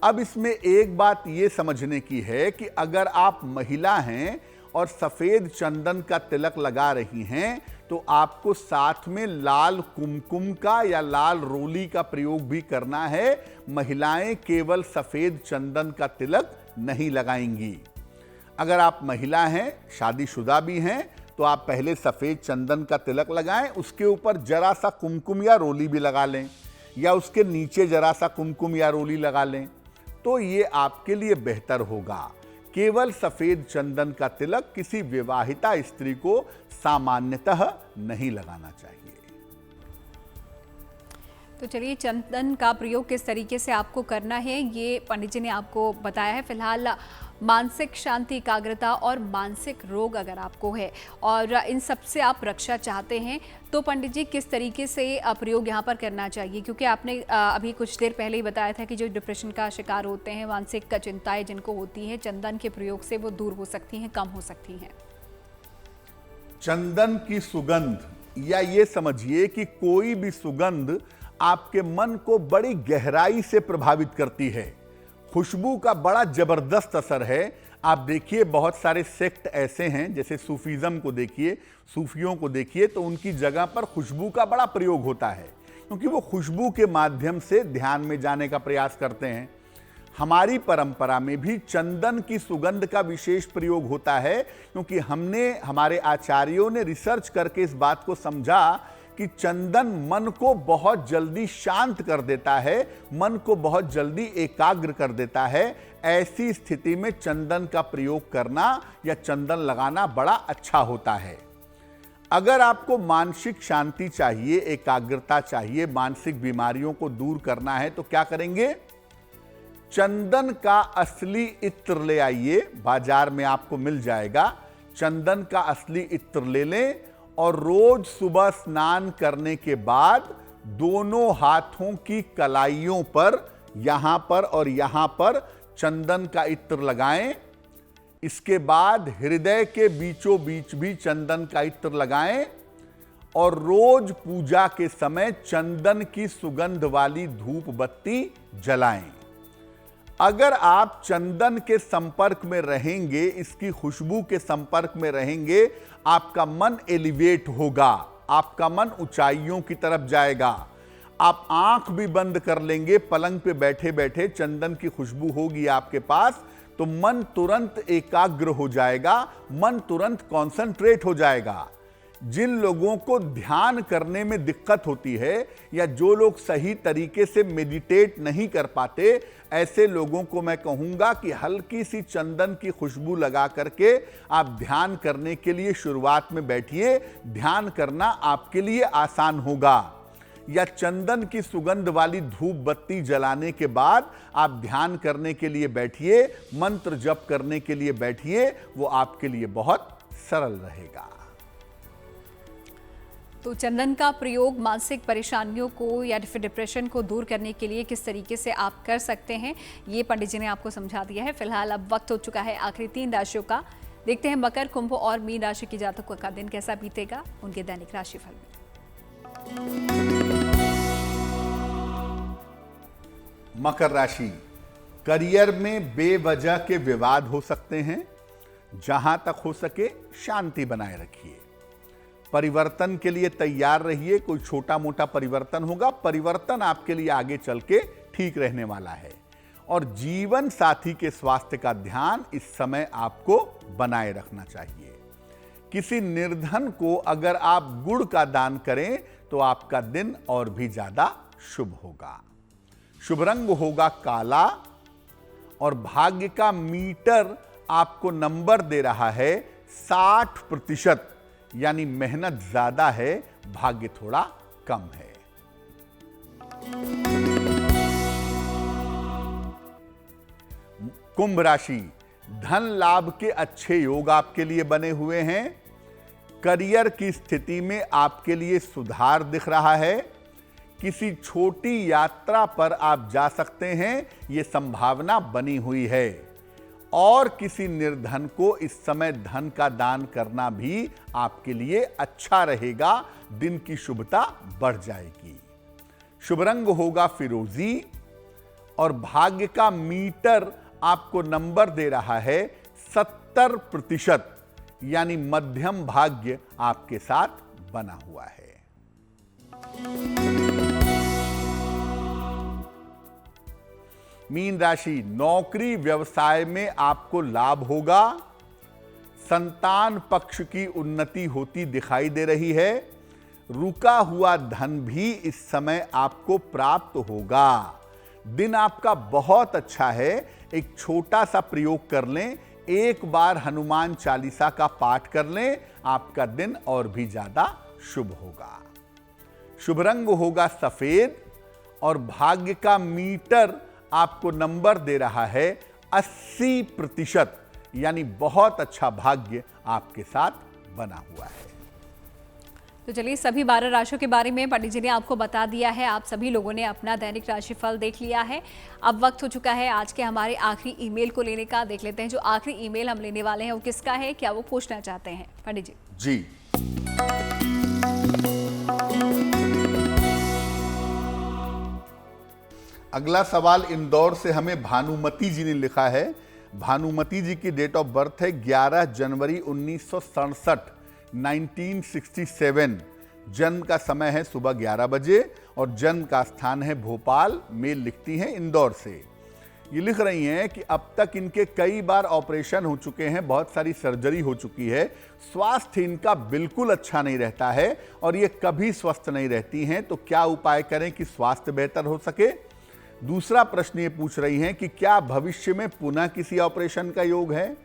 अब इसमें एक बात यह समझने की है कि अगर आप महिला हैं और सफेद चंदन का तिलक लगा रही हैं, तो आपको साथ में लाल कुमकुम का या लाल रोली का प्रयोग भी करना है। महिलाएं केवल सफेद चंदन का तिलक नहीं लगाएंगी। अगर आप महिला हैं, शादीशुदा भी हैं, तो आप पहले सफेद चंदन का तिलक लगाएं, उसके ऊपर जरा सा कुमकुम या रोली भी लगा लें, या उसके नीचे जरा सा कुमकुम या रोली लगा लें, तो ये आपके लिए बेहतर होगा। केवल सफेद चंदन का तिलक किसी विवाहिता स्त्री को सामान्यतः नहीं लगाना चाहिए। तो चलिए, चंदन का प्रयोग किस तरीके से आपको करना है ये पंडित जी ने आपको बताया है। फिलहाल मानसिक शांति, एकाग्रता और मानसिक रोग अगर आपको है और इन सब से आप रक्षा चाहते हैं, तो पंडित जी किस तरीके से प्रयोग यहाँ पर करना चाहिए? क्योंकि आपने अभी कुछ देर पहले ही बताया था कि जो डिप्रेशन का शिकार होते हैं, मानसिक चिंताएं जिनको होती हैं, चंदन के प्रयोग से वो दूर हो सकती हैं, कम हो सकती हैं। चंदन की सुगंध, या ये समझिए कि कोई भी सुगंध आपके मन को बड़ी गहराई से प्रभावित करती है। खुशबू का बड़ा जबरदस्त असर है। आप देखिए, बहुत सारे सेक्ट ऐसे हैं, जैसे सूफीज़म को देखिए, सूफियों को देखिए, तो उनकी जगह पर खुशबू का बड़ा प्रयोग होता है, क्योंकि वो खुशबू के माध्यम से ध्यान में जाने का प्रयास करते हैं। हमारी परंपरा में भी चंदन की सुगंध का विशेष प्रयोग होता है, क्योंकि हमारे आचार्यों ने रिसर्च करके इस बात को समझा कि चंदन मन को बहुत जल्दी शांत कर देता है, मन को बहुत जल्दी एकाग्र कर देता है। ऐसी स्थिति में चंदन का प्रयोग करना या चंदन लगाना बड़ा अच्छा होता है। अगर आपको मानसिक शांति चाहिए, एकाग्रता चाहिए, मानसिक बीमारियों को दूर करना है, तो क्या करेंगे? चंदन का असली इत्र ले आइए, बाजार में आपको मिल जाएगा। चंदन का असली इत्र ले लें और रोज सुबह स्नान करने के बाद दोनों हाथों की कलाइयों पर, यहां पर और यहां पर चंदन का इत्र लगाएं। इसके बाद हृदय के बीचों बीच भी चंदन का इत्र लगाएं और रोज पूजा के समय चंदन की सुगंध वाली धूप बत्ती जलाएं। अगर आप चंदन के संपर्क में रहेंगे, इसकी खुशबू के संपर्क में रहेंगे, आपका मन एलिवेट होगा, आपका मन ऊंचाइयों की तरफ जाएगा। आप आंख भी बंद कर लेंगे, पलंग पे बैठे बैठे चंदन की खुशबू होगी आपके पास, तो मन तुरंत एकाग्र हो जाएगा, मन तुरंत कॉन्सेंट्रेट हो जाएगा। जिन लोगों को ध्यान करने में दिक्कत होती है या जो लोग सही तरीके से मेडिटेट नहीं कर पाते, ऐसे लोगों को मैं कहूंगा कि हल्की सी चंदन की खुशबू लगा करके आप ध्यान करने के लिए शुरुआत में बैठिए। ध्यान करना आपके लिए आसान होगा। या चंदन की सुगंध वाली धूप बत्ती जलाने के बाद आप ध्यान करने के लिए बैठिए, मंत्र जप करने के लिए बैठिए, वो आपके लिए बहुत सरल रहेगा। तो चंदन का प्रयोग मानसिक परेशानियों को या फिर डिप्रेशन को दूर करने के लिए किस तरीके से आप कर सकते हैं, ये पंडित जी ने आपको समझा दिया है। फिलहाल अब वक्त हो चुका है आखिरी 3 राशियों का। देखते हैं मकर, कुंभ और मीन राशि के जातकों का दिन कैसा बीतेगा उनके दैनिक राशिफल में। मकर राशि, करियर में बेवजह के विवाद हो सकते हैं। जहां तक हो सके शांति बनाए रखिए। परिवर्तन के लिए तैयार रहिए। कोई छोटा मोटा परिवर्तन होगा, परिवर्तन आपके लिए आगे चल के ठीक रहने वाला है। और जीवन साथी के स्वास्थ्य का ध्यान इस समय आपको बनाए रखना चाहिए। किसी निर्धन को अगर आप गुड़ का दान करें तो आपका दिन और भी ज्यादा शुभ होगा। शुभ रंग होगा काला और भाग्य का मीटर आपको नंबर दे रहा है 60%, यानी मेहनत ज्यादा है, भाग्य थोड़ा कम है। कुंभ राशि, धन लाभ के अच्छे योग आपके लिए बने हुए हैं। करियर की स्थिति में आपके लिए सुधार दिख रहा है। किसी छोटी यात्रा पर आप जा सकते हैं, यह संभावना बनी हुई है। और किसी निर्धन को इस समय धन का दान करना भी आपके लिए अच्छा रहेगा। दिन की शुभता बढ़ जाएगी। शुभ रंग होगा फिरोजी और भाग्य का मीटर आपको नंबर दे रहा है 70%, यानी मध्यम भाग्य आपके साथ बना हुआ है। मीन राशि, नौकरी व्यवसाय में आपको लाभ होगा। संतान पक्ष की उन्नति होती दिखाई दे रही है। रुका हुआ धन भी इस समय आपको प्राप्त होगा। दिन आपका बहुत अच्छा है। एक छोटा सा प्रयोग कर लें, एक बार हनुमान चालीसा का पाठ कर लें, आपका दिन और भी ज्यादा शुभ होगा। शुभ रंग होगा सफेद और भाग्य का मीटर आपको नंबर दे रहा है 80%, यानी बहुत अच्छा भाग्य आपके साथ बना हुआ है। तो चलिए, सभी 12 राशियों के बारे में पंडित जी ने आपको बता दिया है। आप सभी लोगों ने अपना दैनिक राशिफल देख लिया है। अब वक्त हो चुका है आज के हमारे आखिरी ईमेल को लेने का। देख लेते हैं जो आखिरी ईमेल हम लेने वाले हैं वो किसका है, क्या वो पूछना चाहते हैं पंडित जी। जी, अगला सवाल इंदौर से हमें भानुमति जी ने लिखा है। भानुमति जी की डेट ऑफ बर्थ है 11 जनवरी 1967, 1967। जन्म का समय है सुबह 11 बजे और जन्म का स्थान है भोपाल। मेल लिखती हैं इंदौर से। ये लिख रही हैं कि अब तक इनके कई बार ऑपरेशन हो चुके हैं, बहुत सारी सर्जरी हो चुकी है। स्वास्थ्य इनका बिल्कुल अच्छा नहीं रहता है और ये कभी स्वस्थ नहीं रहती हैं। तो क्या उपाय करें कि स्वास्थ्य बेहतर हो सके। दूसरा प्रश्न ये पूछ रही हैं कि क्या भविष्य में पुनः किसी ऑपरेशन का योग है।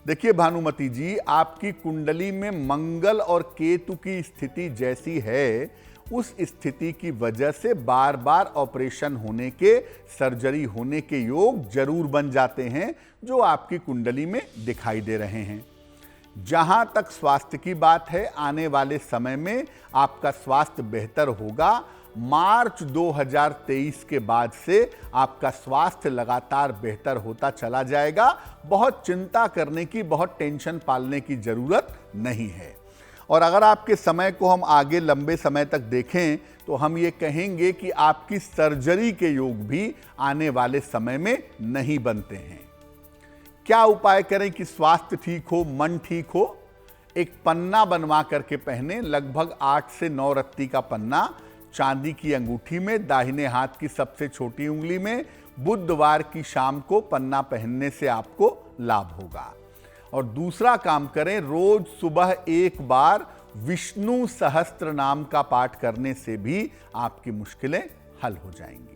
देखिए भानुमति जी, आपकी कुंडली में मंगल और केतु की स्थिति जैसी है, उस स्थिति की वजह से बार बार ऑपरेशन होने के, सर्जरी होने के योग जरूर बन जाते हैं, जो आपकी कुंडली में दिखाई दे रहे हैं। जहां तक स्वास्थ्य की बात है, आने वाले समय में आपका स्वास्थ्य बेहतर होगा। मार्च 2023 के बाद से आपका स्वास्थ्य लगातार बेहतर होता चला जाएगा। बहुत चिंता करने की, बहुत टेंशन पालने की जरूरत नहीं है। और अगर आपके समय को हम आगे लंबे समय तक देखें तो हम ये कहेंगे कि आपकी सर्जरी के योग भी आने वाले समय में नहीं बनते हैं। क्या उपाय करें कि स्वास्थ्य ठीक हो, मन ठीक हो। एक पन्ना बनवा करके पहने, लगभग 8 से 9 रत्ती का पन्ना, चांदी की अंगूठी में दाहिने हाथ की सबसे छोटी उंगली में बुधवार की शाम को पन्ना पहनने से आपको लाभ होगा। और दूसरा काम करें, रोज सुबह एक बार विष्णु सहस्त्र नाम का पाठ करने से भी आपकी मुश्किलें हल हो जाएंगी।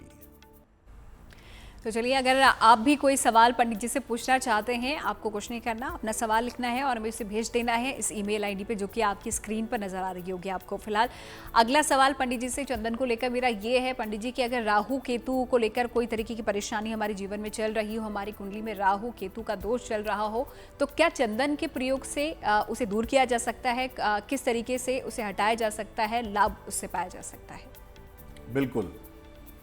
तो चलिए, अगर आप भी कोई सवाल पंडित जी से पूछना चाहते हैं, आपको कुछ नहीं करना, अपना सवाल लिखना है और हमें इसे भेज देना है इस ईमेल आईडी पे जो कि आपकी स्क्रीन पर नजर आ रही होगी आपको फिलहाल। अगला सवाल पंडित जी से चंदन को लेकर मेरा ये है पंडित जी कि अगर राहु केतु को लेकर कोई तरीके की परेशानी हमारे जीवन में चल रही हो, हमारी कुंडली में राहु केतु का दोष चल रहा हो, तो क्या चंदन के प्रयोग से उसे दूर किया जा सकता है? किस तरीके से उसे हटाया जा सकता है, लाभ उससे पाया जा सकता है? बिल्कुल,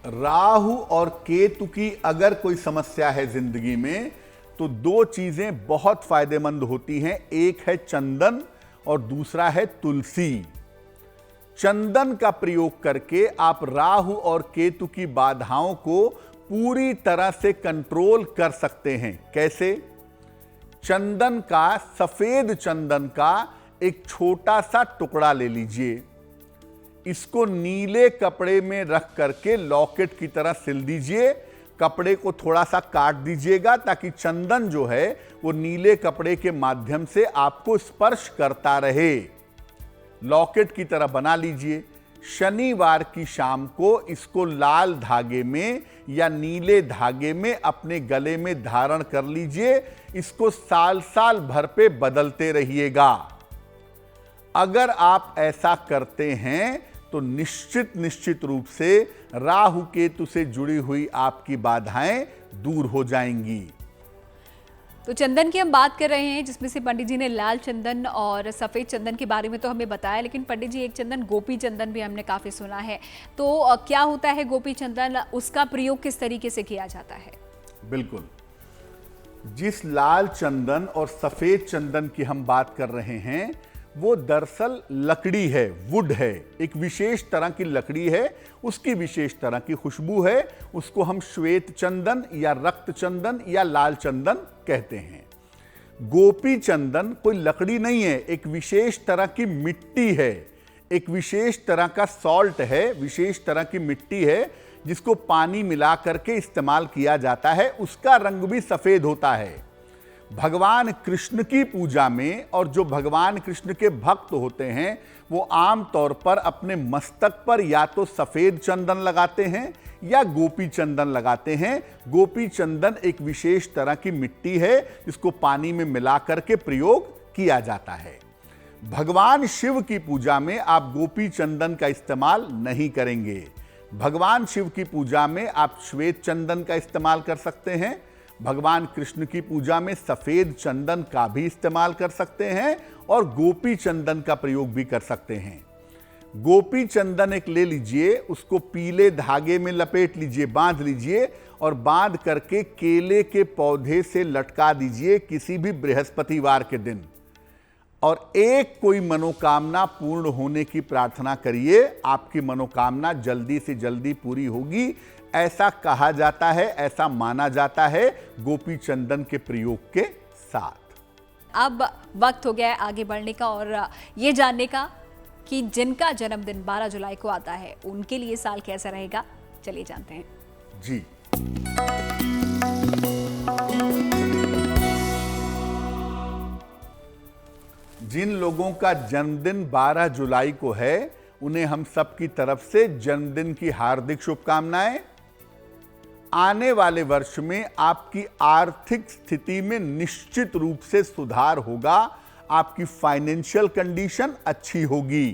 राहु और केतु की अगर कोई समस्या है जिंदगी में तो दो चीजें बहुत फायदेमंद होती हैं, एक है चंदन और दूसरा है तुलसी। चंदन का प्रयोग करके आप राहु और केतु की बाधाओं को पूरी तरह से कंट्रोल कर सकते हैं। कैसे? चंदन का, सफेद चंदन का एक छोटा सा टुकड़ा ले लीजिए, इसको नीले कपड़े में रख करके लॉकेट की तरह सिल दीजिए। कपड़े को थोड़ा सा काट दीजिएगा ताकि चंदन जो है वो नीले कपड़े के माध्यम से आपको स्पर्श करता रहे। लॉकेट की तरह बना लीजिए। शनिवार की शाम को इसको लाल धागे में या नीले धागे में अपने गले में धारण कर लीजिए। इसको साल साल भर पे बदलते रहिएगा। अगर आप ऐसा करते हैं तो निश्चित रूप से राहु केतु से जुड़ी हुई आपकी बाधाएं दूर हो जाएंगी। तो चंदन की हम बात कर रहे हैं, जिसमें से पंडित जी ने लाल चंदन और सफेद चंदन के बारे में तो हमें बताया, लेकिन पंडित जी एक चंदन गोपी चंदन भी हमने काफी सुना है। तो क्या होता है गोपी चंदन, उसका प्रयोग किस तरीके से किया जाता है? बिल्कुल, जिस लाल चंदन और सफेद चंदन की हम बात कर रहे हैं वो दरअसल लकड़ी है, वुड है, एक विशेष तरह की लकड़ी है, उसकी विशेष तरह की खुशबू है। उसको हम श्वेत चंदन या रक्त चंदन या लाल चंदन कहते हैं। गोपी चंदन कोई लकड़ी नहीं है, एक विशेष तरह की मिट्टी है, एक विशेष तरह का सॉल्ट है, विशेष तरह की मिट्टी है जिसको पानी मिला करके इस्तेमाल किया जाता है। उसका रंग भी सफेद होता है। भगवान कृष्ण की पूजा में, और जो भगवान कृष्ण के भक्त होते हैं वो आम तौर पर अपने मस्तक पर या तो सफेद चंदन लगाते हैं या गोपी चंदन लगाते हैं। गोपी चंदन एक विशेष तरह की मिट्टी है जिसको पानी में मिला करके प्रयोग किया जाता है। भगवान शिव की पूजा में आप गोपी चंदन का इस्तेमाल नहीं करेंगे। भगवान शिव की पूजा में आप श्वेत चंदन का इस्तेमाल कर सकते हैं। भगवान कृष्ण की पूजा में सफेद चंदन का भी इस्तेमाल कर सकते हैं और गोपी चंदन का प्रयोग भी कर सकते हैं। गोपी चंदन एक ले लीजिए, उसको पीले धागे में लपेट लीजिए, बांध लीजिए और बांध करके केले के पौधे से लटका दीजिए किसी भी बृहस्पतिवार के दिन, और एक कोई मनोकामना पूर्ण होने की प्रार्थना करिए। आपकी मनोकामना जल्दी से जल्दी पूरी होगी, ऐसा कहा जाता है, ऐसा माना जाता है गोपी चंदन के प्रयोग के साथ। अब वक्त हो गया है आगे बढ़ने का और ये जानने का कि जिनका जन्मदिन 12 जुलाई को आता है उनके लिए साल कैसा रहेगा। चलिए जानते हैं जी। जिन लोगों का जन्मदिन 12 जुलाई को है उन्हें हम सब की तरफ से जन्मदिन की हार्दिक शुभकामनाएं। आने वाले वर्ष में आपकी आर्थिक स्थिति में निश्चित रूप से सुधार होगा। आपकी फाइनेंशियल कंडीशन अच्छी होगी।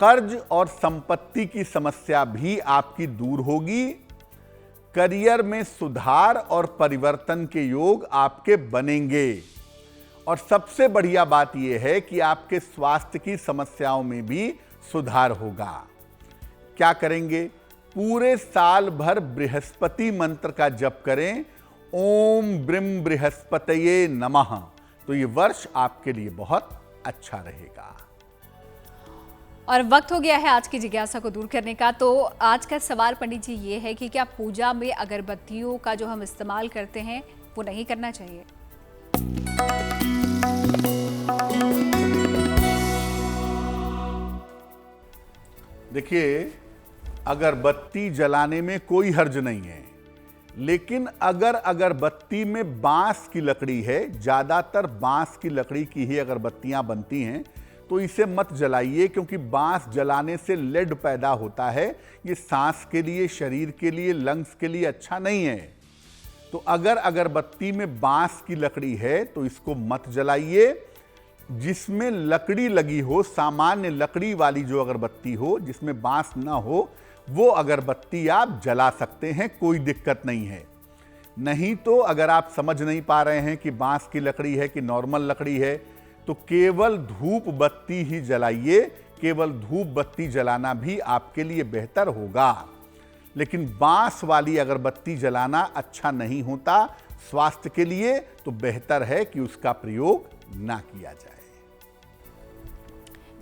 कर्ज और संपत्ति की समस्या भी आपकी दूर होगी। करियर में सुधार और परिवर्तन के योग आपके बनेंगे। और सबसे बढ़िया बात यह है कि आपके स्वास्थ्य की समस्याओं में भी सुधार होगा। क्या करेंगे? पूरे साल भर बृहस्पति मंत्र का जप करें, ओम ब्रिम बृहस्पतये नमः। तो ये वर्ष आपके लिए बहुत अच्छा रहेगा। और वक्त हो गया है आज की जिज्ञासा को दूर करने का। तो आज का सवाल पंडित जी ये है कि क्या पूजा में अगरबत्तियों का जो हम इस्तेमाल करते हैं वो नहीं करना चाहिए? देखिए, अगरबत्ती जलाने में कोई हर्ज नहीं है, लेकिन अगर अगरबत्ती में बांस की लकड़ी है, ज्यादातर बांस की लकड़ी की ही अगरबत्तियां बनती हैं, तो इसे मत जलाइए, क्योंकि बांस जलाने से लेड पैदा होता है। ये सांस के लिए, शरीर के लिए, लंग्स के लिए अच्छा नहीं है। तो अगर अगरबत्ती में बांस की लकड़ी है तो इसको मत जलाइए। जिसमें लकड़ी लगी हो, सामान्य लकड़ी वाली जो अगरबत्ती हो, जिसमें बांस ना हो, वो अगरबत्ती आप जला सकते हैं, कोई दिक्कत नहीं है। नहीं तो अगर आप समझ नहीं पा रहे हैं कि बांस की लकड़ी है कि नॉर्मल लकड़ी है, तो केवल धूप बत्ती ही जलाइए। केवल धूप बत्ती जलाना भी आपके लिए बेहतर होगा, लेकिन बांस वाली अगरबत्ती जलाना अच्छा नहीं होता स्वास्थ्य के लिए। तो बेहतर है कि उसका प्रयोग ना किया जाए।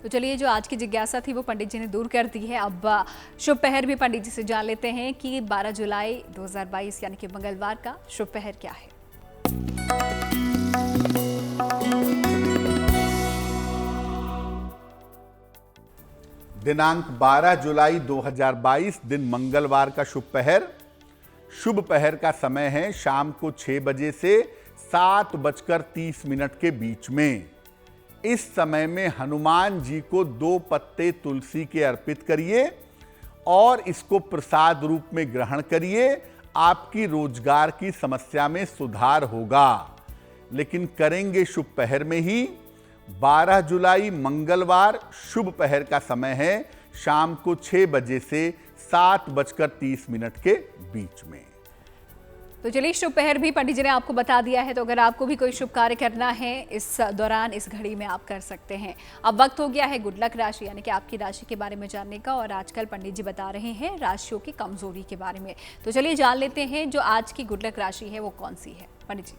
तो चलिए, जो आज की जिज्ञासा थी वो पंडित जी ने दूर कर दी है। अब शुभ पहर भी पंडित जी से जान लेते हैं कि 12 जुलाई 2022 यानी कि मंगलवार का शुभ पहर क्या है। दिनांक 12 जुलाई 2022 दिन मंगलवार का शुभ पहर का समय है शाम को 6 बजे से 7:30 के बीच में। इस समय में हनुमान जी को 2 पत्ते तुलसी के अर्पित करिए और इसको प्रसाद रूप में ग्रहण करिए। आपकी रोजगार की समस्या में सुधार होगा, लेकिन करेंगे शुभ पहर में ही। 12 जुलाई मंगलवार शुभ पहर का समय है शाम को 6 बजे से 7:30 के बीच में। तो चलिए, शुभ पहर भी पंडित जी ने आपको बता दिया है। तो अगर आपको भी कोई शुभ कार्य करना है इस दौरान, इस घड़ी में, आप कर सकते हैं। अब वक्त हो गया है गुड लक राशि यानी कि आपकी राशि के बारे में जानने का। और आजकल पंडित जी बता रहे हैं राशियों की कमजोरी के बारे में। तो चलिए जान लेते हैं जो आज की गुड लक राशि है वो कौन सी है। पंडित जी,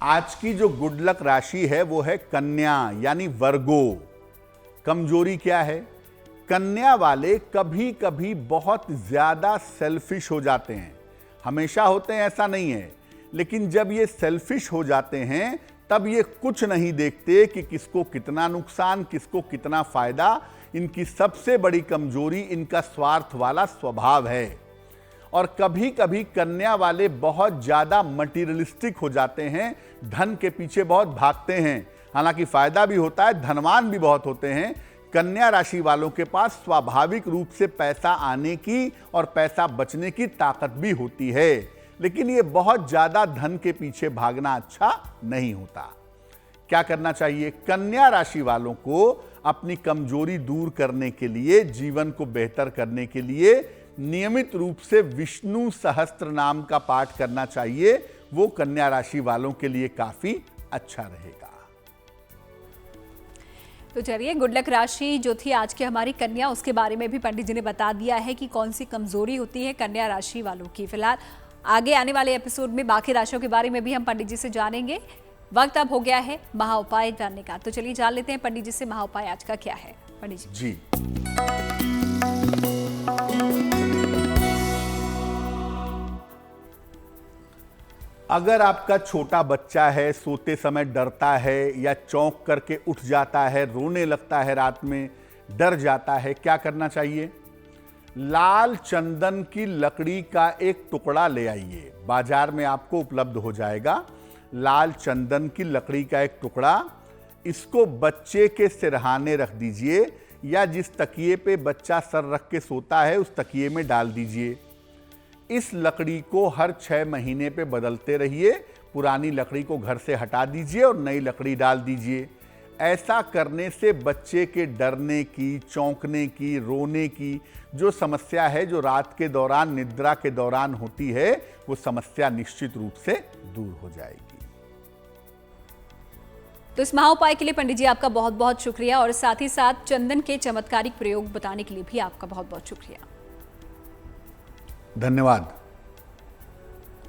आज की जो गुड लक राशि है वो है कन्या यानी वर्गो। कमजोरी क्या है? कन्या वाले कभी कभी बहुत ज्यादा सेल्फिश हो जाते हैं। हमेशा होते हैं ऐसा नहीं है, लेकिन जब ये सेल्फिश हो जाते हैं तब ये कुछ नहीं देखते कि किसको कितना नुकसान, किसको कितना फायदा। इनकी सबसे बड़ी कमजोरी इनका स्वार्थ वाला स्वभाव है। और कभी कभी कन्या वाले बहुत ज्यादा मटीरियलिस्टिक हो जाते हैं, धन के पीछे बहुत भागते हैं। हालांकि फायदा भी होता है, धनवान भी बहुत होते हैं। कन्या राशि वालों के पास स्वाभाविक रूप से पैसा आने की और पैसा बचने की ताकत भी होती है, लेकिन ये बहुत ज्यादा धन के पीछे भागना अच्छा नहीं होता। क्या करना चाहिए? कन्या राशि वालों को अपनी कमजोरी दूर करने के लिए, जीवन को बेहतर करने के लिए नियमित रूप से विष्णु सहस्त्र नाम का पाठ करना चाहिए। वो कन्या राशि वालों के लिए काफी अच्छा रहेगा। तो चलिए, गुड लक राशि जो थी आज की हमारी कन्या, उसके बारे में भी पंडित जी ने बता दिया है कि कौन सी कमजोरी होती है कन्या राशि वालों की। फिलहाल आगे आने वाले एपिसोड में बाकी राशियों के बारे में भी हम पंडित जी से जानेंगे। वक्त अब हो गया है महा उपाय जानने का। तो चलिए जान लेते हैं पंडित जी से महा उपाय आज का क्या है। पंडित जी, अगर आपका छोटा बच्चा है, सोते समय डरता है या चौंक करके उठ जाता है, रोने लगता है, रात में डर जाता है, क्या करना चाहिए? लाल चंदन की लकड़ी का एक टुकड़ा ले आइए। बाजार में आपको उपलब्ध हो जाएगा लाल चंदन की लकड़ी का एक टुकड़ा। इसको बच्चे के सिरहाने रख दीजिए या जिस तकिए पे बच्चा सर रख के सोता है उस तकिए में डाल दीजिए। इस लकड़ी को हर 6 महीने पे बदलते रहिए। पुरानी लकड़ी को घर से हटा दीजिए और नई लकड़ी डाल दीजिए। ऐसा करने से बच्चे के डरने की, चौंकने की, रोने की जो समस्या है, जो रात के दौरान, निद्रा के दौरान होती है, वो समस्या निश्चित रूप से दूर हो जाएगी। तो इस महाउपाय के लिए पंडित जी आपका बहुत बहुत शुक्रिया, और साथ ही साथ चंदन के चमत्कारिक प्रयोग बताने के लिए भी आपका बहुत बहुत शुक्रिया। धन्यवाद।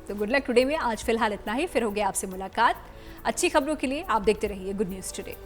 तो गुड लक टुडे में आज फिलहाल इतना ही। फिर होगी आपसे मुलाकात अच्छी खबरों के लिए। आप देखते रहिए गुड न्यूज़ टुडे।